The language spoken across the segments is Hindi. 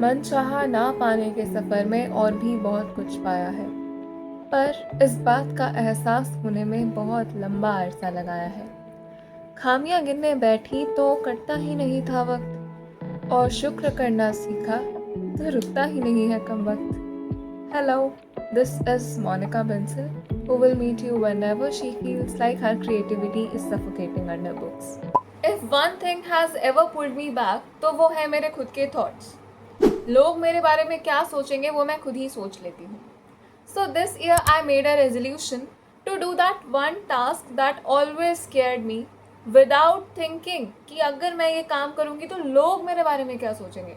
मनचाहा ना पाने के सफ़र में और भी बहुत कुछ पाया है, पर इस बात का एहसास होने में बहुत लंबा अरसा लगाया है। खामियां गिनने बैठी तो कटता ही नहीं था वक्त, और शुक्र करना सीखा तो रुकता ही नहीं है कम वक्त। Hello, this is Monica Bansal, who will meet you whenever she feels like her creativity is suffocating under books. If one thing has ever pulled me back, तो वो है मेरे खुद के थॉट्स। लोग मेरे बारे में क्या सोचेंगे वो मैं खुद ही सोच लेती हूँ। So this year I made a resolution to do that one task that always scared me without thinking कि अगर मैं ये काम करूँगी तो लोग मेरे बारे में क्या सोचेंगे।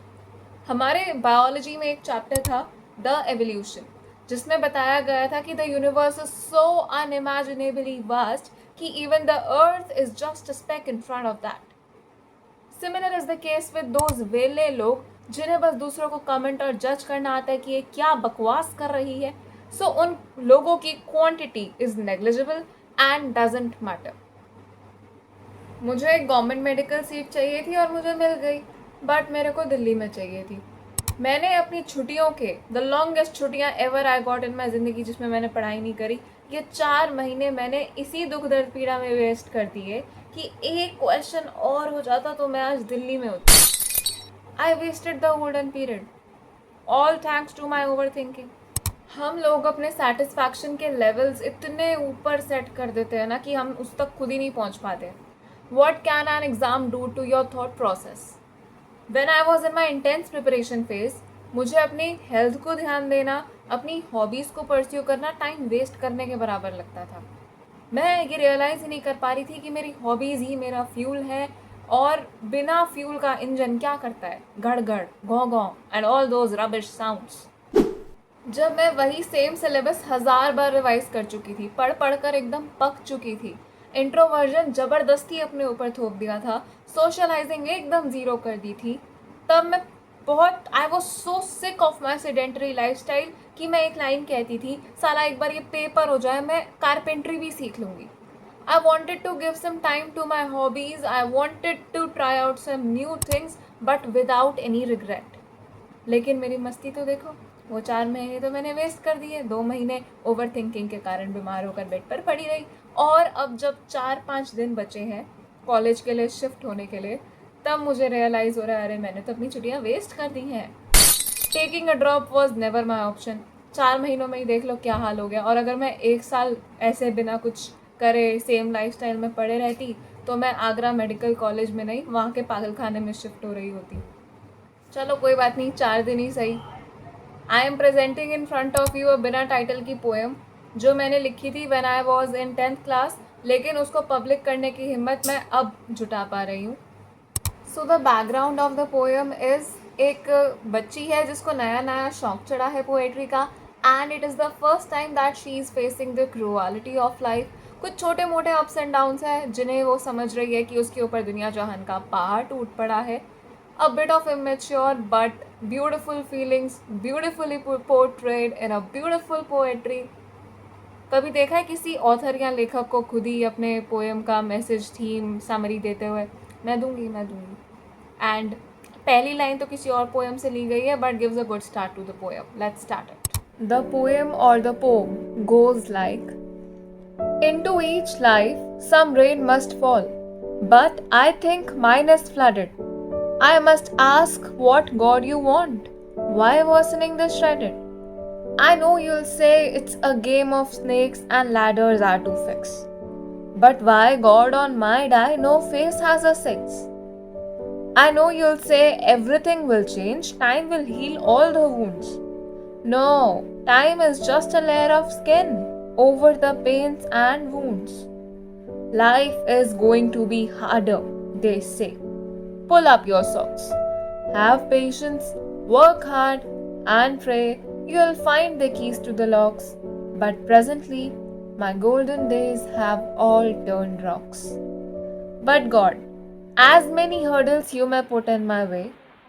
हमारे बायोलॉजी में एक चैप्टर था द एवोल्यूशन, जिसमें बताया गया था कि the universe is so unimaginably vast that even the earth is just a speck in front of that. Similar is the case with those वेले लोग जिन्हें बस दूसरों को कमेंट और जज करना आता है कि ये क्या बकवास कर रही है। सो उन लोगों की quantity is negligible and doesn't matter. मुझे एक गवर्नमेंट मेडिकल सीट चाहिए थी और मुझे मिल गई, बट मेरे को दिल्ली में चाहिए थी। मैंने अपनी छुट्टियों के द लॉन्गेस्ट छुट्टियां एवर आई गॉट इन माई ज़िंदगी, जिसमें मैंने पढ़ाई नहीं करी, ये 4 महीने मैंने इसी दुख दर्द पीड़ा में वेस्ट कर दिए कि एक क्वेश्चन और हो जाता तो मैं आज दिल्ली में होती। I wasted the golden period, all thanks to my overthinking. हम लोग अपने सेटिस्फैक्शन के लेवल्स इतने ऊपर सेट कर देते हैं ना कि हम उस तक खुद ही नहीं पहुंच पाते। What can an exam do to your thought process? When I was in my intense preparation phase, मुझे अपनी हेल्थ को ध्यान देना, अपनी हॉबीज़ को परस्यू करना टाइम वेस्ट करने के बराबर लगता था। मैं ये रियलाइज़ ही नहीं कर पा रही थी कि मेरी हॉबीज़ ही मेरा फ्यूल है, और बिना फ्यूल का इंजन क्या करता है, गड़ गड़ घौ घौ and all those rubbish sounds. जब मैं वही सेम सिलेबस 1000 बार रिवाइज कर चुकी थी, पढ़ पढ़ कर एकदम पक चुकी थी, इंट्रोवर्जन ज़बरदस्ती अपने ऊपर थोप दिया था, सोशलाइजिंग एकदम ज़ीरो कर दी थी, तब मैं बहुत I was so sick of my sedentary life style कि मैं एक लाइन कहती थी, साला एक बार ये पेपर हो जाए मैं कारपेंट्री भी सीख लूँगी। I wanted to give some time to my hobbies. I wanted to try out some new things, but without any regret. लेकिन मेरी मस्ती तो देखो, वो 4 महीने तो मैंने वेस्ट कर दिए। 2 महीने ओवर थिंकिंग के कारण बीमार होकर बेड पर पड़ी रही, और अब जब 4-5 दिन बचे हैं कॉलेज के लिए शिफ्ट होने के लिए, तब मुझे रियलाइज़ हो रहा है, अरे मैंने तो अपनी छुट्टियाँ वेस्ट कर दी हैं। Taking a drop was never my option. 4 महीनों में ही देख लो क्या हाल हो गया। और अगर मैं 1 साल ऐसे बिना कुछ करे सेम लाइफस्टाइल में पड़े रहती तो मैं आगरा मेडिकल कॉलेज में नहीं, वहाँ के पागल खाने में शिफ्ट हो रही होती। चलो कोई बात नहीं, 4 दिन ही सही। I am presenting in front of you अ बिना टाइटल की पोएम जो मैंने लिखी थी when I was in 10th class, लेकिन उसको पब्लिक करने की हिम्मत मैं अब जुटा पा रही हूँ। So the background of the poem is, एक बच्ची है जिसको नया नया शौक चढ़ा है पोएट्री का, and it is the first time that she is facing the cruelty of life. कुछ छोटे मोटे अप्स एंड डाउन्स हैं जिन्हें वो समझ रही है कि उसके ऊपर दुनिया जहान का पहाड़ टूट पड़ा है। A bit of immature but beautiful feelings, beautifully portrayed in a beautiful poetry. कभी देखा है किसी ऑथर या लेखक को खुद ही अपने पोएम का मैसेज, थीम, समरी देते हुए? मैं दूंगी एंड पहली लाइन तो किसी और पोएम से ली गई है, but gives a good start to the poem. Let's start it. The poem और the poem goes like, into each life some rain must fall, but I think mine is flooded. I must ask what God you want. Why worsening the shredded? I know you'll say it's a game of snakes and ladders are to fix. But why God on my die no face has a six? I know you'll say everything will change, time will heal all the wounds. No, time is just a layer of skin over the pains and wounds. Life is going to be harder, they say. Pull up your socks. Have patience, work hard, and pray you'll find the keys to the locks. But presently, my golden days have all turned rocks. But God, as many hurdles you may put in my way,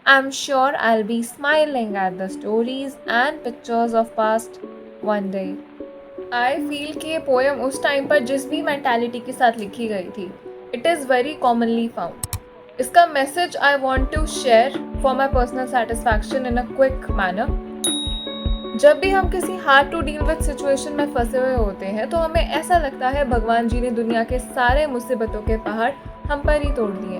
I'm sure I'll be smiling at the stories and pictures of past one day. I feel कि ये पोएम उस टाइम पर जिस भी मेंटालिटी के साथ लिखी गई थी, it is very commonly found. इसका message I want to share for my personal satisfaction in a quick manner. जब भी हम किसी hard to deal with situation में फंसे हुए होते हैं तो हमें ऐसा लगता है भगवान जी ने दुनिया के सारे मुसीबतों के पहाड़ हम पर ही तोड़ दिए,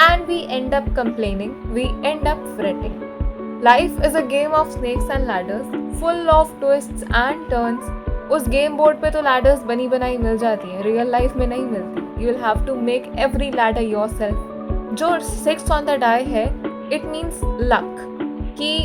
and we end up complaining, we end up fretting. Life is a game of snakes and ladders, full of twists and turns. उस गेम बोर्ड पे तो लैडर्स बनी बनाई मिल जाती है, रियल लाइफ में नहीं मिलती। You will have to make every ladder yourself. जो 6 ऑन द डाई है, इट मीन्स लक, कि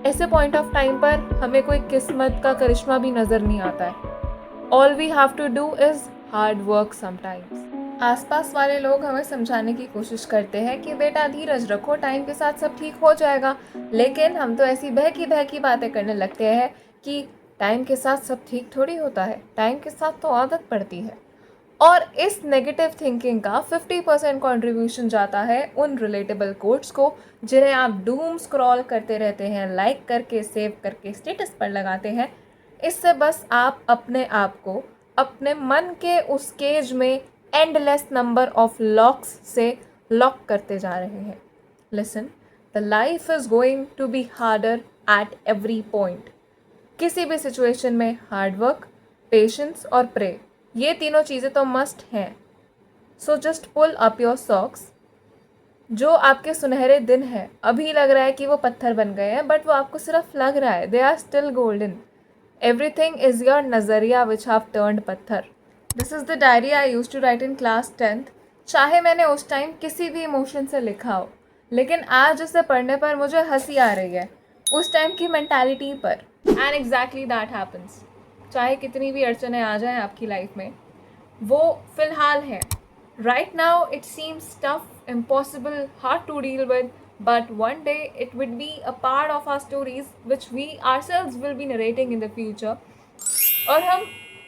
ऐसे पॉइंट ऑफ टाइम पर हमें कोई किस्मत का करिश्मा भी नजर नहीं आता है। All we have to do is hard work sometimes. आसपास वाले लोग हमें समझाने की कोशिश करते हैं कि बेटा धीरज रखो, टाइम के साथ सब ठीक हो जाएगा, लेकिन हम तो ऐसी बहकी बातें करने लगते हैं कि टाइम के साथ सब ठीक थोड़ी होता है, टाइम के साथ तो आदत पड़ती है। और इस नेगेटिव थिंकिंग का 50% कंट्रीब्यूशन जाता है उन रिलेटेबल कोट्स को जिन्हें आप डूम स्क्रॉल करते रहते हैं, लाइक करके, सेव करके, स्टेटस पर लगाते हैं। इससे बस आप अपने आप को अपने मन के उस केज में एंडलेस नंबर ऑफ लॉक्स से लॉक करते जा रहे हैं। Listen, the life is going to be harder at every point. किसी भी सिचुएशन में हार्ड वर्क, पेशेंस और प्रे, ये तीनों चीज़ें तो मस्ट हैं। So just pull up your socks. जो आपके सुनहरे दिन हैं, अभी लग रहा है कि वो पत्थर बन गए हैं, बट वो आपको सिर्फ लग रहा है, they are still golden. Everything is your नज़रिया विच हैव टर्न्ड पत्थर। This is the diary I use to write in class 10th। चाहे मैंने उस टाइम किसी भी इमोशन से लिखा हो, लेकिन आज उसे पढ़ने पर मुझे हंसी आ रही है उस टाइम की मेंटालिटी पर। And exactly that happens. चाहे कितनी भी अड़चने आ जाएं आपकी लाइफ में, वो फिलहाल है। Right now it seems tough, impossible, hard to deal with, but one day it would be a part of our stories which we ourselves will be narrating in the future। और हम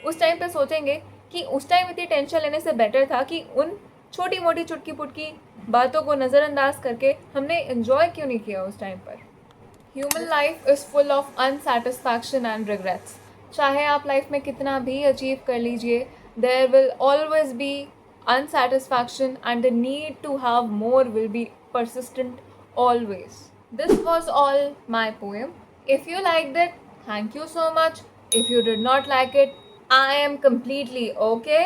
उस टाइम पे सोचेंगे कि उस टाइम इतनी टेंशन लेने से बेटर था कि उन छोटी मोटी चुटकी पुटकी बातों को नज़रअंदाज करके हमने एंजॉय क्यों नहीं किया उस टाइम पर। Human life is full of unsatisfaction and regrets. चाहे आप लाइफ में कितना भी अचीव कर लीजिए, there will always be unsatisfaction, and the need to have more will be persistent always. This was all my poem. If you liked it, thank you so much. If you did not like it, I am completely okay.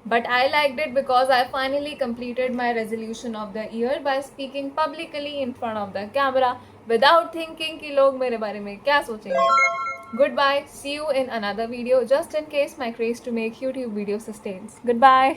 But I liked it because I finally completed my resolution of the year by speaking publicly in front of the camera without thinking कि लोग मेरे बारे में क्या सोचेंगे. Goodbye. See you in another video just in case my craze to make YouTube videos sustains. Goodbye.